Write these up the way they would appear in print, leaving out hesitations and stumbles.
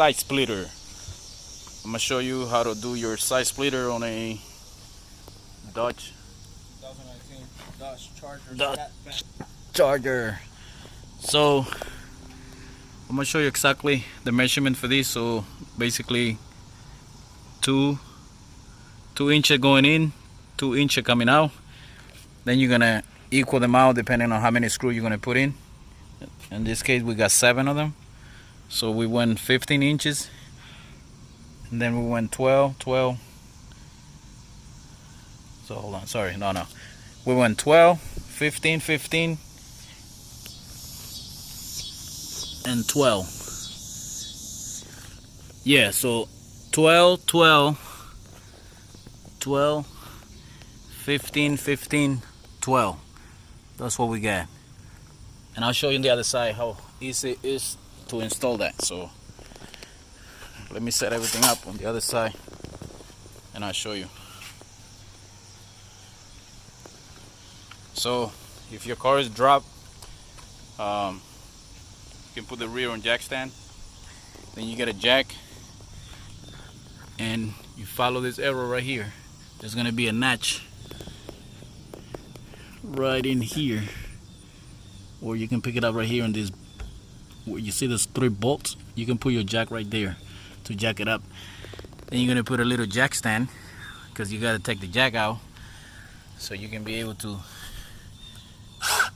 side splitter. I'm gonna show you how to do your side splitter on a Dodge 2019 Dodge Charger. Dodge Charger. So I'm gonna show you exactly the measurement for this. So basically, two inches going in, 2 inches coming out. Then you're gonna equal them out depending on how many screws you're gonna put in. In this case, we got 7 of them. So we went 15 inches, and then we went 12. So hold on, sorry, no. We went 12, 15, 15, and 12. Yeah, so 12, 15, 15, 12. That's what we got. And I'll show you on the other side how easy it is to install that. So let me set everything up on the other side and I'll show you. So if your car is dropped, you can put the rear on jack stand. Then you get a jack and you follow this arrow right here. There's gonna be a notch right in here, or you can pick it up right here on this, where you see there's 3 bolts. You can put your jack right there to jack it up. Then you're gonna put a little jack stand, because you gotta take the jack out so you can be able to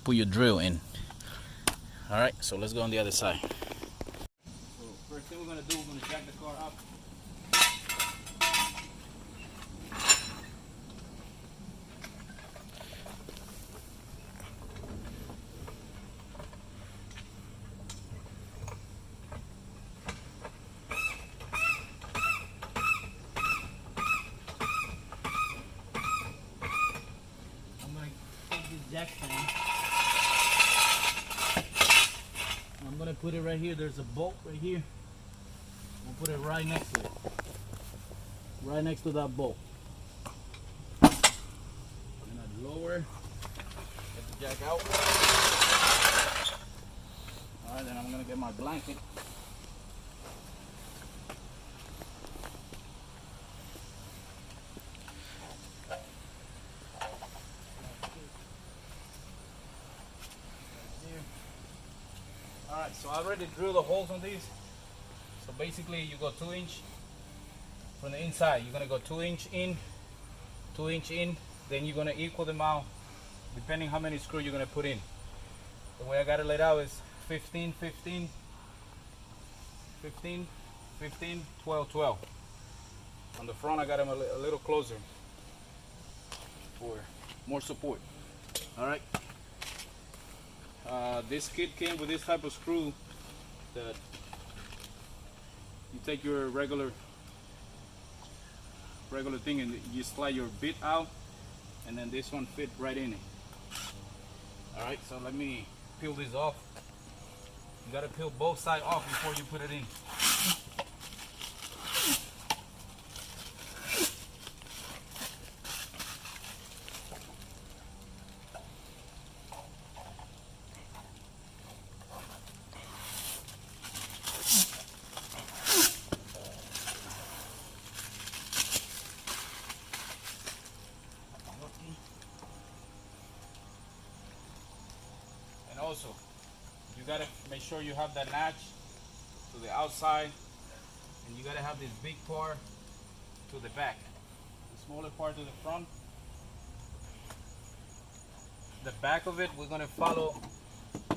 put your drill in. Alright, so let's go on the other side. So first thing we're gonna do, we're gonna jack the car up. Jack stand. I'm gonna put it right here. There's a bolt right here. I'll put it right next to it. Right next to that bolt. And I lower, get the jack out. Alright, then I'm gonna get my blanket. Alright, so I already drilled the holes on these. So basically you go 2 inch from the inside. You're gonna go 2 inch in, 2 inch in, then you're gonna equal them out depending how many screws you're gonna put in. The way I got it laid out is 15, 15, 15, 15, 12, 12. On the front I got them a little closer for more support. Alright. This kit came with this type of screw that you take your regular thing and you slide your bit out, and then this one fit right in it. Alright, so let me peel this off. You gotta peel both sides off before you put it in. And also, you gotta make sure you have that notch to the outside, and you gotta have this big part to the back, the smaller part to the front. The back of it, we're gonna follow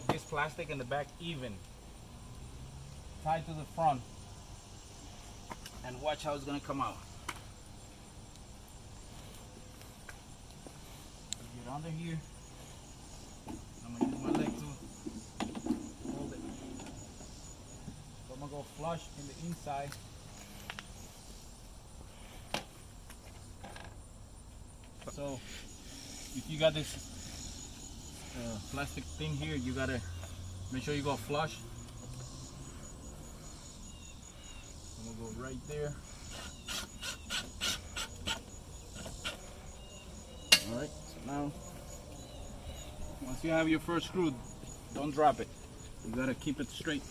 this plastic in the back even, tied to the front, and watch how it's gonna come out. Get under here. I'm gonna use my leg to hold it. So I'm gonna go flush in the inside. So if you got this plastic thing here, you gotta make sure you go flush. I'm gonna go right there. Alright, so now once you have your first screw, don't drop it. You gotta keep it straight.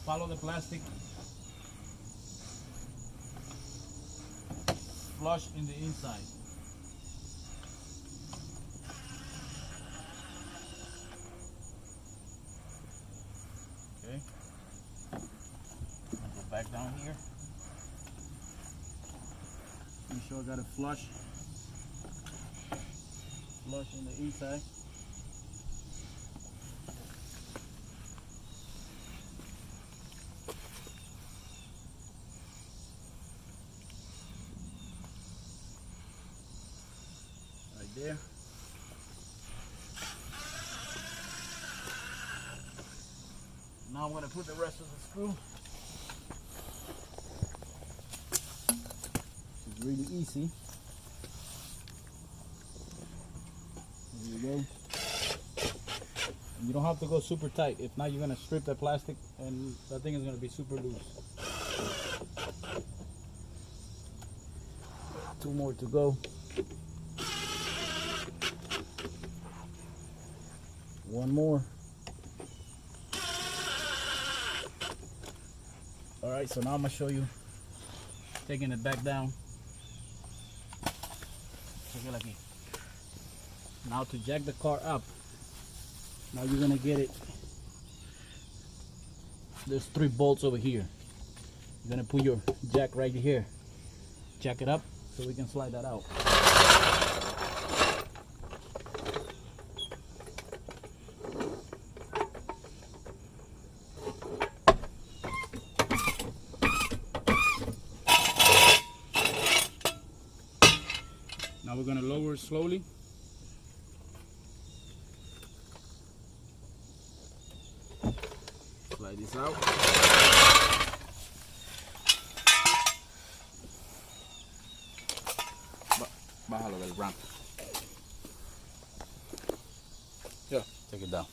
follow the plastic. Flush in the inside. Okay. I'll go back down here. Make sure I got a flush. Flush in the inside. Right there. Now I'm going to put the rest of the screw. It's really easy. There you go. And you don't have to go super tight. If not, you're going to strip the plastic and that thing is going to be super loose. 2 more to go. 1 more. Alright, so now I'm going to show you taking it back down. Now to jack the car up, now you're going to get it. There's 3 bolts over here. You're going to put your jack right here. Jack it up so we can slide that out. Now we're going to lower it slowly. Slide this out. Bájalo del ramp. Yeah, take it down.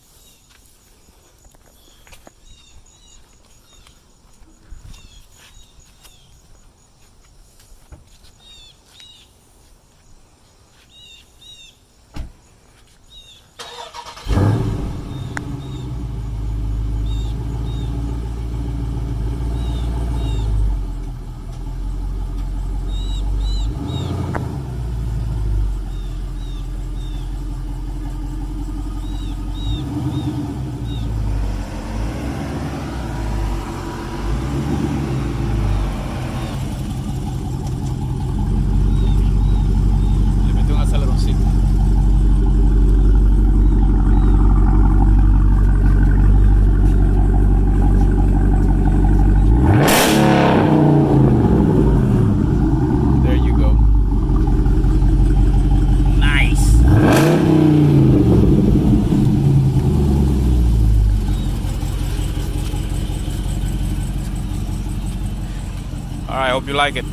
Alright, I hope you like it.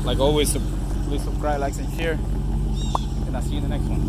Like always, please subscribe, like, and share. And I'll see you in the next one.